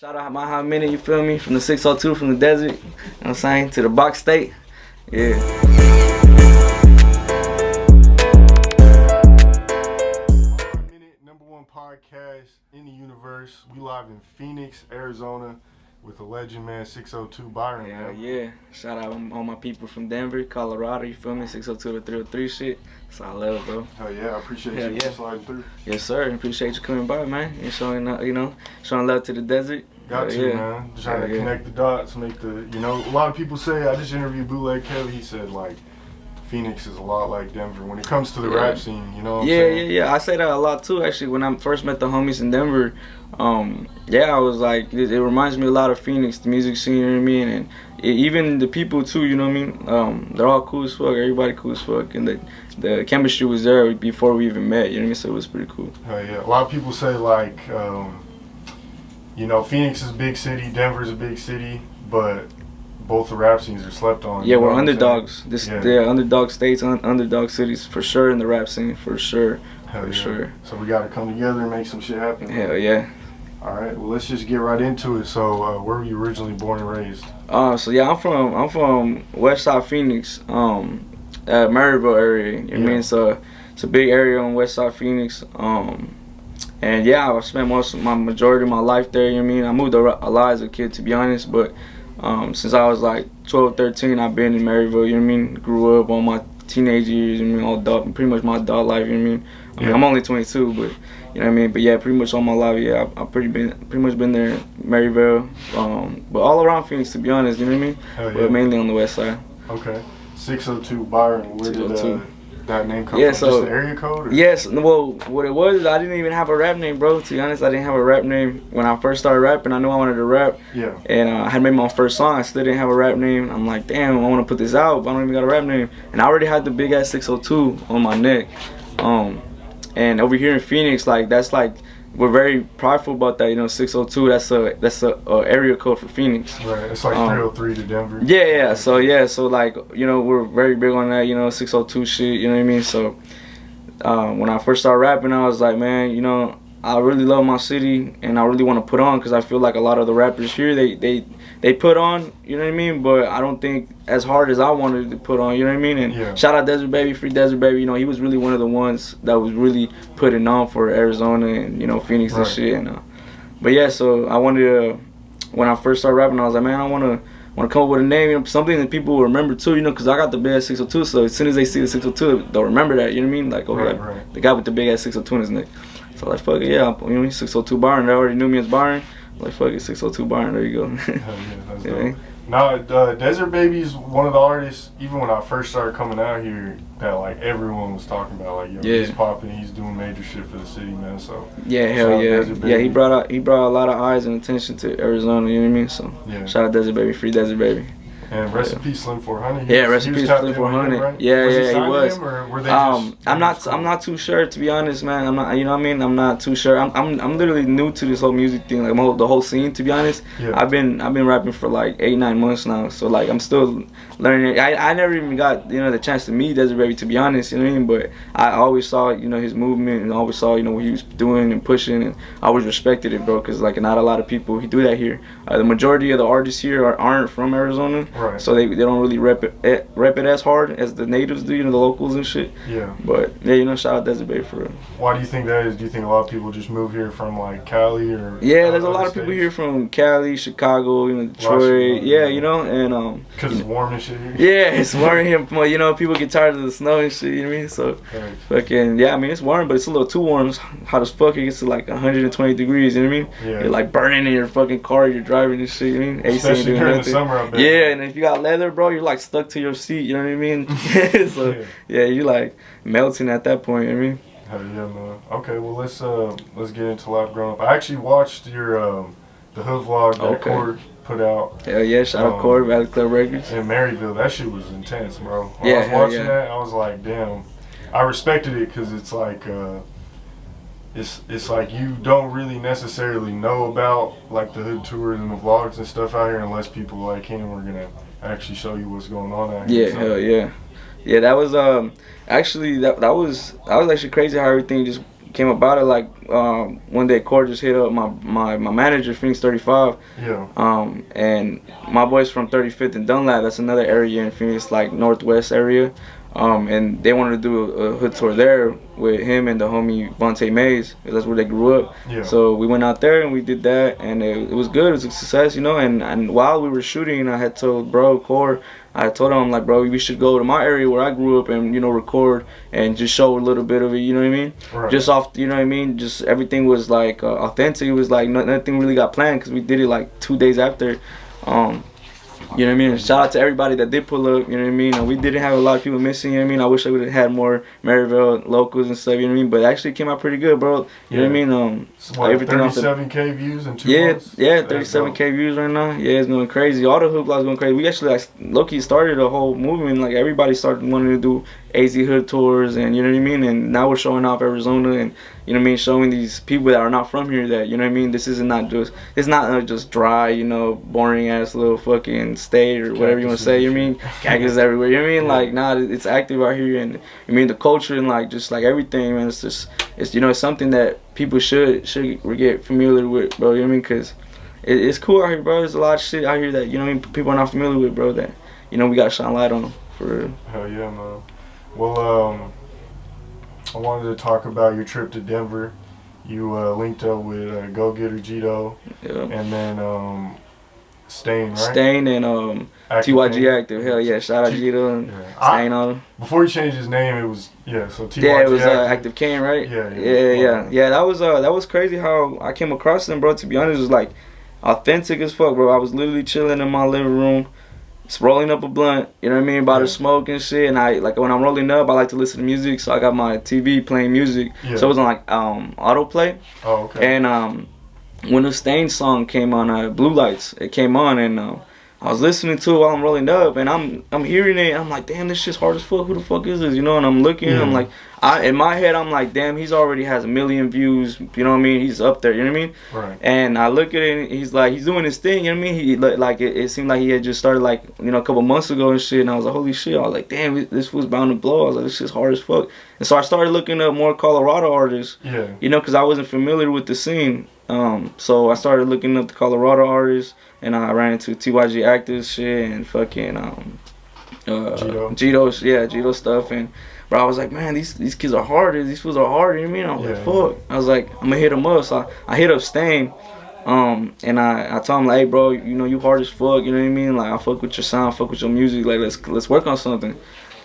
Shout out my how many, you feel me? From the 602 from the desert, you know what I'm saying? To the box state. Yeah. Minute #1 podcast in the universe. We live in Phoenix, Arizona with a legend, man, 602 Byron. Hell yeah. Shout out all my people from Denver, Colorado, you feel me? 602 to 303 shit. That's all I love, bro. Hell yeah, I appreciate you sliding through. Yes, sir. Appreciate you coming by, man. And showing love to the desert. Got to, man. Just trying to connect the dots, make the, a lot of people say, I just interviewed Bootleg Kelly, he said, like, Phoenix is a lot like Denver when it comes to the rap scene, you know what I'm saying? Yeah. I say that a lot too, actually. When I first met the homies in Denver, I was like, it reminds me a lot of Phoenix, the music scene, you know what I mean? And even the people too, you know what I mean? They're all cool as fuck, everybody cool as fuck, and the chemistry was there before we even met, you know what I mean? So it was pretty cool. Yeah. A lot of people say, like, Phoenix is a big city, Denver's a big city, but both the rap scenes are slept on. Yeah, we're underdogs. Underdog states, underdog cities for sure in the rap scene, for sure. For sure. So we got to come together and make some shit happen. Hell yeah. All right, well, let's just get right into it. So, where were you originally born and raised? I'm from West Side Phoenix, Maryvale area. You know what I mean? So it's a big area on West Side Phoenix. And I spent majority of my life there. You know what I mean? I moved a lot as a kid, to be honest, but since I was like 12, 13, I've been in Maryvale. You know what I mean? Grew up all my teenage years. You know what I mean? Pretty much my adult life. You know what I mean? I'm only 22, but you know what I mean. But yeah, pretty much all my life. Yeah, I've pretty much been there, in Maryvale, but all around Phoenix, to be honest. You know what I mean? But mainly on the west side. Okay. 602 Byron. Where did that name come from? So, just the area code? Or? Yes. Well, what it was, I didn't even have a rap name, bro. To be honest, I didn't have a rap name when I first started rapping. I knew I wanted to rap. Yeah. And I had made my first song. I still didn't have a rap name. I'm like, damn, I want to put this out, but I don't even got a rap name. And I already had the big ass 602 on my neck. And over here in Phoenix, we're very prideful about that. 602. That's a area code for Phoenix. Right. It's like 303 to Denver. Yeah. So we're very big on that. 602 shit. You know what I mean? So when I first started rapping, I was like, man, I really love my city, and I really want to put on, because I feel like a lot of the rappers here, they put on, you know what I mean, but I don't think as hard as I wanted to put on, you know what I mean. And shout out Desert Baby, Free Desert Baby. He was really one of the ones that was really putting on for Arizona and Phoenix and shit. And but yeah, so I wanted to, when I first started rapping, I was like, man, I want to come up with a name, something that people will remember too, because I got the big ass 602. So as soon as they see the 602, they'll remember that, you know what I mean? Like, right. The guy with the big ass 602 in his neck. So like, fuck it, 602 Byron. They already knew me as Byron. Like, fuck it, 602 Byron. There you go. That's dope. Now, Desert Baby's one of the artists, even when I first started coming out here, that like everyone was talking about, like, he's popping, he's doing major shit for the city, man. So hell yeah, he brought a lot of eyes and attention to Arizona. You know what I mean? So shout out Desert Baby, Free Desert Baby. And rest in peace, Slim 400. Rest in peace, Slim 400. Right? Yeah, he was. Him, or were they just, I'm not too sure, to be honest, man. I'm not, I'm not too sure. I'm literally new to this whole music thing, like the whole scene, to be honest. Yeah. I've been rapping for like 8-9 months now, so like I'm still learning. I never even got the chance to meet Desert Baby, to be honest. You know what I mean? But I always saw his movement, and always saw what he was doing and pushing, and I always respected it, bro. Cause like not a lot of people do that here. The majority of the artists here aren't from Arizona, right? So they don't really rep it as hard as the natives do, the locals and shit. Yeah. But yeah, shout out Desert Baby for real. Why do you think that is? Do you think a lot of people just move here from like Cali or? Yeah, there's a lot of people here from Cali, Chicago, Detroit. And because it's warm and shit here. Yeah, it's warm here. People get tired of the snow and shit. You know what I mean? So fucking it's warm, but it's a little too warm. It's hot as fuck. It gets to like 120 degrees. You know what I mean? Yeah. You're like burning in your fucking car. You're driving and shit. You know what I mean? Especially during the summer, I bet. Yeah, and if you got leather, bro, you're like stuck to your seat, you know what I mean? So you're like melting at that point, you know what I mean? Hell yeah, man. Okay, well let's get into Life Growing Up. I actually watched your the hood vlog that Cord put out. Hell yeah, shout out Cord, Valley Club Records. In Maryvale, that shit was intense, bro. When I was watching that, I was like, damn. I respected it because it's like it's like you don't really necessarily know about like the hood tours and the vlogs and stuff out here unless people like him are gonna actually show you what's going on out here. Yeah, hell yeah. Yeah, that was actually that was actually crazy how everything just came about it like one day Cord just hit up my manager, Phoenix 35. Yeah. And my boy's from 35th and Dunlap. That's another area in Phoenix, like northwest area. And they wanted to do a hood tour there with him and the homie Vontae Mays. That's where they grew up. Yeah. So we went out there and we did that, and it was good. It was a success, you know. And while we were shooting, I had told Core, I told him, like, bro, we should go to my area where I grew up and, you know, record and just show a little bit of it, you know what I mean? Right. Just off, you know what I mean? Just everything was like authentic. It was like nothing really got planned because we did it like 2 days after. You know what I mean? Shout out to everybody that did pull up, you know what I mean? And we didn't have a lot of people missing, you know what I mean? I wish I would have had more Maryvale locals and stuff, you know what I mean? But it actually came out pretty good, bro. You know what I mean? So what, everything 37K views in 2 months? Yeah, 37K views right now. Yeah, it's going crazy. All the hoopla is going crazy. We actually, like, low-key started a whole movement. Like, everybody started wanting to do AZ hood tours, and you know what I mean? And now we're showing off Arizona and, you know what I mean, showing these people that are not from here that, you know what I mean, this is not just dry, you know, boring ass little fucking state or whatever you want to say, you know what I mean? Cactus everywhere, you know what I mean? Like, nah, it's active out here, and I mean, the culture and like just like everything, man, it's you know, it's something that people should get familiar with, bro, you know what I mean? Because it's cool out here, bro. There's a lot of shit out here that, you know what I mean, people are not familiar with, bro, that, you know, we got to shine light on, for real. Hell yeah, man. Well, I wanted to talk about your trip to Denver. You linked up with Go Getter Gito, and then Stain, right? Stain and TYG Active. Hell yeah, shout out Gito and Stain on him. Before he changed his name, it was so TYG. Yeah, it was Active King, right? Yeah. That was crazy how I came across them, bro. To be honest, it was like authentic as fuck, bro. I was literally chilling in my living room, rolling up a blunt, you know what I mean, by the smoke and shit. And I, like, when I'm rolling up, I like to listen to music, so I got my TV playing music. So it was on like autoplay. Oh, okay. And when the Stain song came on, Blue Lights, it came on, and I was listening to it while I'm rolling up, and I'm hearing it, and I'm like, damn, this shit's hard as fuck. Who the fuck is this? You know? And I'm looking, I'm like, in my head, I'm like, damn, he's already has 1 million views. You know what I mean? He's up there. You know what I mean? Right. And I look at it, and he's like, he's doing his thing. You know what I mean? He like it seemed like he had just started like, you know, a couple months ago and shit. And I was like, holy shit! I was like, damn, this fool's bound to blow. I was like, this shit's hard as fuck. And so I started looking up more Colorado artists. Yeah. You know, because I wasn't familiar with the scene. So I started looking up the Colorado artists, and I ran into TYG Active shit and fucking Gito stuff, and bro, I was like, man, these kids are harder, these fools are harder, you know what I mean? I was like, fuck. I was like, I'm gonna hit them up. So I hit up Stain, and I told him like, hey bro, you know, you hard as fuck, you know what I mean? Like, I fuck with your sound, fuck with your music, like let's work on something.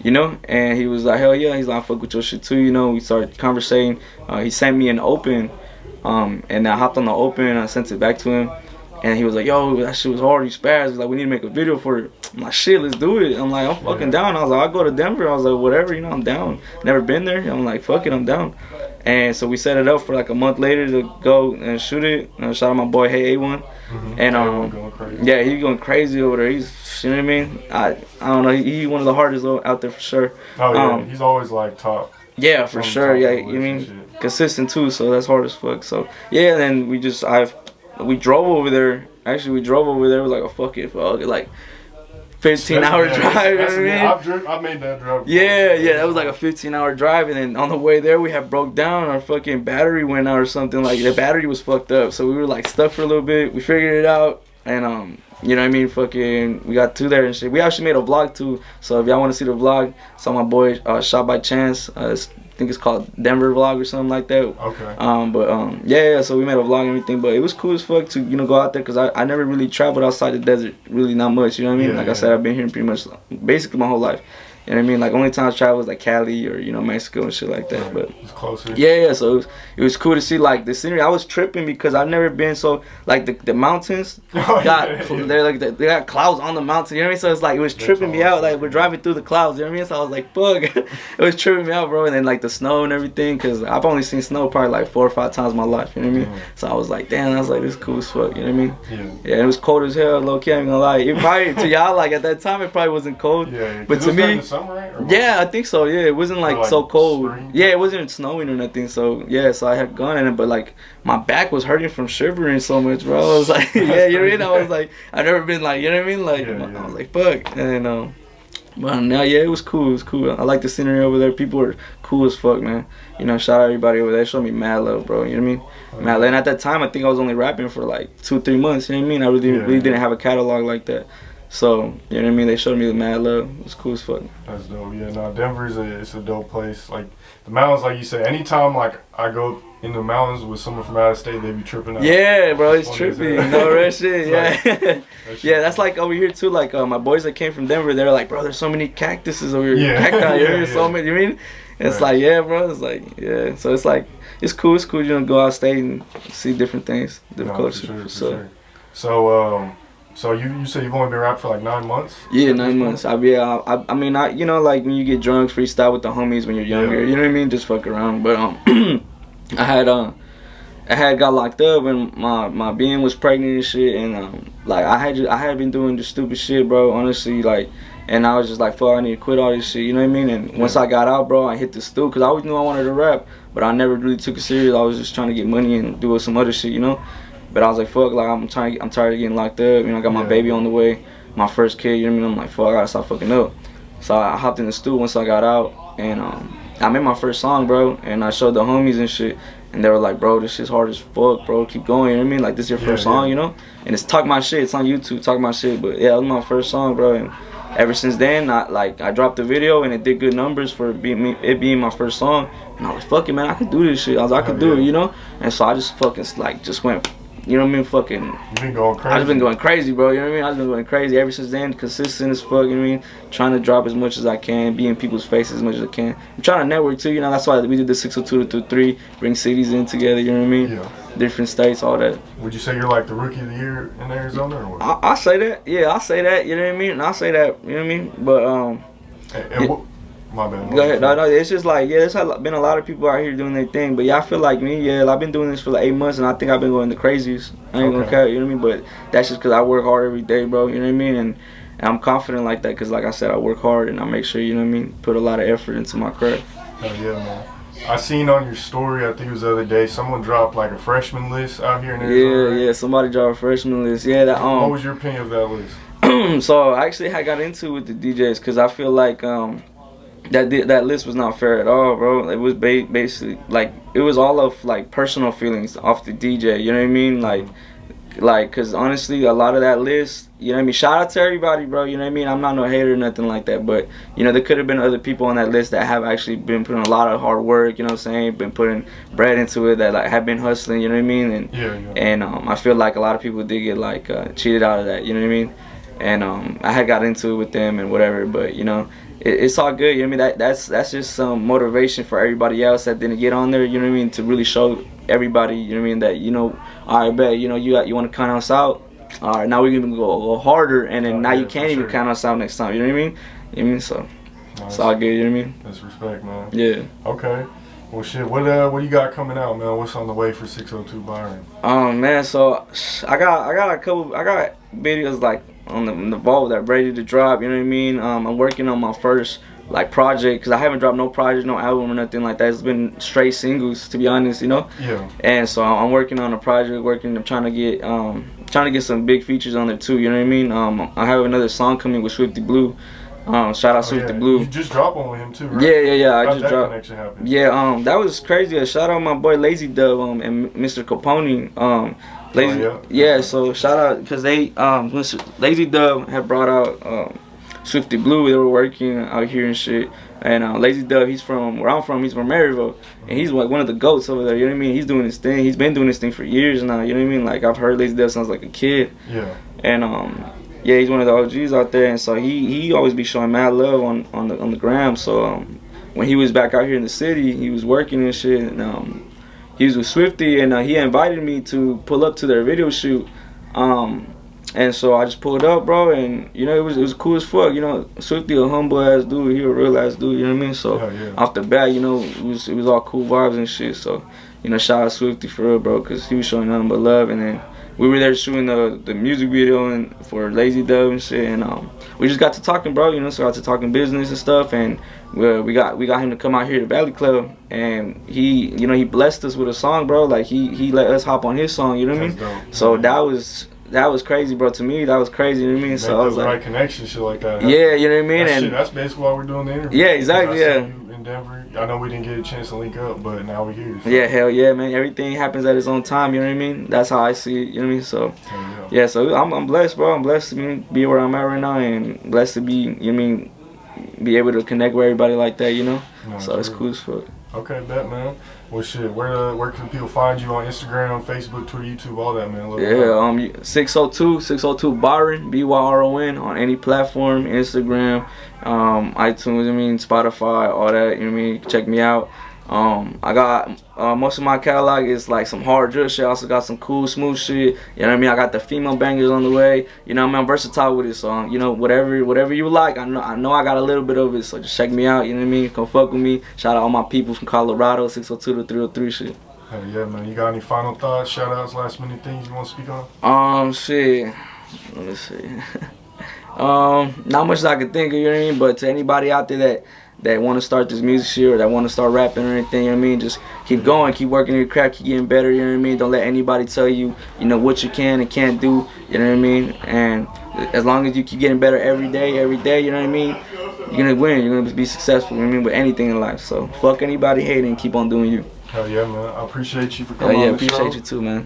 You know, and he was like, hell yeah. He's like, I fuck with your shit too, you know. We started conversating. He sent me an open, and I hopped on the open and I sent it back to him. And he was like, yo, that shit was hard, you spazzed. He's like, we need to make a video for it. I'm like, shit, let's do it. I'm like, I'm fucking down. I was like, I'll go to Denver. I was like, whatever, you know, I'm down. Never been there. I'm like, fuck it, I'm down. And so we set it up for like a month later to go and shoot it. Shout out my boy, Hey A1. And yeah, he's going crazy over there. He's, you know what I mean? I don't know. He's one of the hardest out there for sure. Oh yeah, he's always like top. Yeah, for sure. Yeah, you mean consistent too. So that's hard as fuck. So yeah, then we drove over there. Actually, we drove over there. It was like a fuck, like 15-hour drive. You know what I mean? I made that drive. Yeah, that was like a 15-hour drive, and then on the way there we had broke down. Our fucking battery went out or something. Like the battery was fucked up, so we were like stuck for a little bit. We figured it out, and you know what I mean? Fucking, we got to there and shit. We actually made a vlog too, so if y'all want to see the vlog, it's on my boy Shot by Chance. I think it's called Denver Vlog or something like that. Okay. Yeah, so we made a vlog and everything, but it was cool as fuck to, you know, go out there, because I never really traveled outside the desert, really not much, you know what I mean? I said, I've been here pretty much, basically my whole life. You know what I mean? Like, only times I traveled was like Cali or, you know, Mexico and shit like that. But it's closer. Yeah, so it was cool to see like the scenery. I was tripping because I've never been so like the mountains they're like they got clouds on the mountain. You know what I mean? So it's like it was tripping me out. Like we're driving through the clouds. You know what I mean? So I was like, fuck, it was tripping me out, bro. And then like the snow and everything, because I've only seen snow probably like 4 or 5 times in my life. You know what I mean? So I was like, damn, I was like, this is cool as fuck. You know what I mean? Yeah, it was cold as hell. Low key, I ain't gonna lie. It probably to y'all like at that time it probably wasn't cold. But to me, the summer, right? Yeah, I think so. Yeah, it wasn't like so cold. Spring? Yeah, it wasn't snowing or nothing. So yeah, so I had gone in it, but like my back was hurting from shivering so much, bro. I was like, yeah, you know what I mean? I was like, I've never been like, you know what I mean? Like, I was like, fuck. And But now, yeah, it was cool. It was cool. I like the scenery over there. People were cool as fuck, man. You know, shout out everybody over there. Showed me mad love, bro. You know what I mean? Mad love. And at that time, I think I was only rapping for like 2-3 months. You know what I mean? I really didn't have a catalog like that. So, you know what I mean? They showed me the mad love. It was cool as fuck. That's dope. Yeah, no, Denver's it's a dope place. Like, the mountains, like you said, anytime, like, I go in the mountains with someone from out of state, they be tripping out. Yeah, bro, it's trippy. No real shit, yeah. Yeah, that's like over here, too. Like, my boys that came from Denver, they're like, bro, there's so many cactuses over here. Yeah. Cacti, yeah. So many, you mean? It's like, yeah, bro. It's like, yeah. So it's like, it's cool. It's cool, you know, go out state and see different things, different culture. For sure. So you say you've only been rapping for like 9 months? Yeah, 9 months. I mean, you know, like when you get drunk, freestyle with the homies when you're younger. You know what I mean? Just fuck around. But I had got locked up and my being was pregnant and shit, and like I had been doing just stupid shit, bro. Honestly, like, and I was just like, fuck, I need to quit all this shit. You know what I mean? And once I got out, bro, I hit the stool because I always knew I wanted to rap, but I never really took it serious. I was just trying to get money and do some other shit, you know. But I was like, fuck, like I'm tired of getting locked up. You know, I got my baby on the way, my first kid. You know what I mean? I'm like, fuck, I gotta stop fucking up. So I hopped in the studio once I got out, and I made my first song, bro. And I showed the homies and shit, and they were like, bro, this shit's hard as fuck, bro. Keep going. You know what I mean? Like, this is your first song, you know? And it's Talk My Shit. It's on YouTube, Talk My Shit. But yeah, it was my first song, bro. And ever since then, I dropped the video and it did good numbers for it being my first song. And I was like, fuck it, man, I could do this shit. I was like, I could do it, you know? And so I just fucking just went. You know what I mean? Fucking. You've been going crazy. I've just been going crazy, bro. You know what I mean? I've been going crazy ever since then. Consistent as fuck. You know what I mean? Trying to drop as much as I can, be in people's faces as much as I can. I'm trying to network too. You know, that's why we did the 602 to 3, bring cities in together. You know what I mean? Yeah. Different states, all that. Would you say you're like the rookie of the year in Arizona, or what? I say that. Yeah, I say that. You know what I mean? I say that. You know what I mean? But my bad. Go ahead. No, it's just like, yeah, there's been a lot of people out here doing their thing. But yeah, I feel like me, yeah, I've been doing this for like 8 months, and I think I've been going the craziest. I ain't gonna care, you know what I mean? But that's just because I work hard every day, bro, you know what I mean? And I'm confident like that because, like I said, I work hard and I make sure, you know what I mean, put a lot of effort into my craft. Hell yeah, man. I seen on your story, I think it was the other day, someone dropped like a freshman list out here in Arizona. Yeah, somebody dropped a freshman list. Yeah, that. What was your opinion of that list? So I actually got into it with the DJs because I feel like that list was not fair at all, bro. It was basically like it was all of like personal feelings off the DJ. You know what I mean? Like, cause honestly, a lot of that list, you know what I mean? Shout out to everybody, bro. You know what I mean? I'm not no hater or nothing like that, but you know there could have been other people on that list that have actually been putting a lot of hard work. You know what I'm saying? Been putting bread into it, that like have been hustling. You know what I mean? And I feel like a lot of people did get like cheated out of that. You know what I mean? And I had got into it with them and whatever, but you know. It's all good, you know what I mean? That's just some motivation for everybody else that didn't get on there, you know what I mean? To really show everybody, you know what I mean, that, you know, all right, bet, you know, you want to count us out? All right, now we're going to go a little harder, and then now you can't even count us out next time, you know what I mean? You know what I mean? So, it's all good, you know what I mean? That's respect, man. Yeah. Okay. Well, shit, what you got coming out, man? What's on the way for 602 Byron? Man, so I got videos like on the vault that ready to drop, you know what I mean? I'm working on my first like project because I haven't dropped no project, no album or nothing like that. It's been straight singles, to be honest, you know. Yeah. And so I'm working on a project, I'm trying to get some big features on there too, you know what I mean? I have another song coming with Swifty Blue. Shout out Swifty Blue. You just dropped one with him too, right? Yeah. I just dropped. Connection happened? Yeah, that was crazy. Shout out my boy Lazy Dub and Mr. Capone. So shout out because they Lazy Dub had brought out Swifty Blue. They were working out here and shit. And Lazy Dub, he's from where I'm from. He's from Maryvale, and he's like one of the goats over there. You know what I mean? He's doing his thing. He's been doing this thing for years now. You know what I mean? Like I've heard Lazy Dub since like a kid. Yeah. And yeah, he's one of the OGs out there, and so he always be showing mad love on the gram. So when he was back out here in the city, he was working and shit, and he was with Swifty, and he invited me to pull up to their video shoot. And so I just pulled up, bro, and you know it was cool as fuck. You know, Swifty a humble ass dude, he a real ass dude. You know what I mean? So off the bat, you know, it was all cool vibes and shit. So you know, shout out Swifty for real, bro, because he was showing nothing but love, and then. We were there shooting the music video and for Lazy Dub and shit, and we just got to talking, bro. You know, so got to talking business and stuff, and we got him to come out here to Valley Club, and he blessed us with a song, bro. Like he let us hop on his song, you know what I mean? So that that was crazy, bro. To me, that was crazy. You know what I mean? So I was the like, right connection, shit like that. Yeah, you know what I mean? And that's basically why we're doing the interview. Yeah, exactly. Yeah. In Denver, I know we didn't get a chance to link up, but now we're here. So. Yeah, hell yeah, man. Everything happens at its own time. You know what I mean? That's how I see it. You know what I mean? So yeah, so I'm blessed, bro. I'm blessed to be where I'm at right now, and blessed to be, you know what I mean, be able to connect with everybody like that, you know? No, so it's cool as fuck. Okay, bet, man. Well, shit, where can people find you on Instagram, Facebook, Twitter, YouTube, all that, man? 602 Byron, BYRON, on any platform, Instagram, iTunes, I mean, Spotify, all that, you know what I mean? Check me out. I got most of my catalog is like some hard drill shit. I also got some cool smooth shit. You know what I mean? I got the female bangers on the way. You know what I mean? I'm versatile with it, so you know whatever you like. I know I got a little bit of it, so just check me out. You know what I mean? Come fuck with me. Shout out all my people from Colorado, 602 to 303 shit. Hell yeah, man. You got any final thoughts, shout outs, last minute things you want to speak on? Shit. Let me see. Not much that I can think of, you know what I mean? But to anybody out there that want to start this music shit or that want to start rapping or anything, you know what I mean? Just keep going, keep working your craft, keep getting better, you know what I mean? Don't let anybody tell you, you know, what you can and can't do, you know what I mean? And as long as you keep getting better every day, you know what I mean? You're going to win, you're going to be successful, you know what I mean, with anything in life. So fuck anybody hating and keep on doing you. Hell yeah, man. I appreciate you for coming on the show. Appreciate you too, man.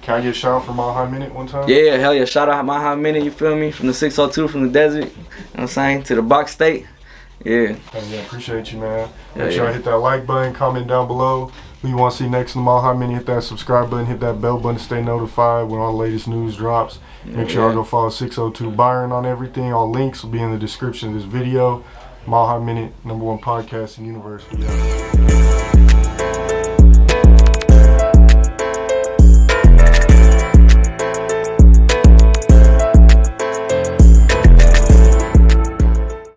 Can I get a shout out for Mile High Minute one time? Yeah, hell yeah. Shout out Mile High Minute, you feel me? From the 602, from the desert, you know what I'm saying, to the box state. Yeah. Hell yeah, appreciate you, man. Make sure I hit that like button, comment down below who you want to see next in the Mile High Minute. Hit that subscribe button, hit that bell button to stay notified when all the latest news drops. Make sure y'all go follow 602 Byron on everything. All links will be in the description of this video. Mile High Minute, #1 podcast in the universe. We out.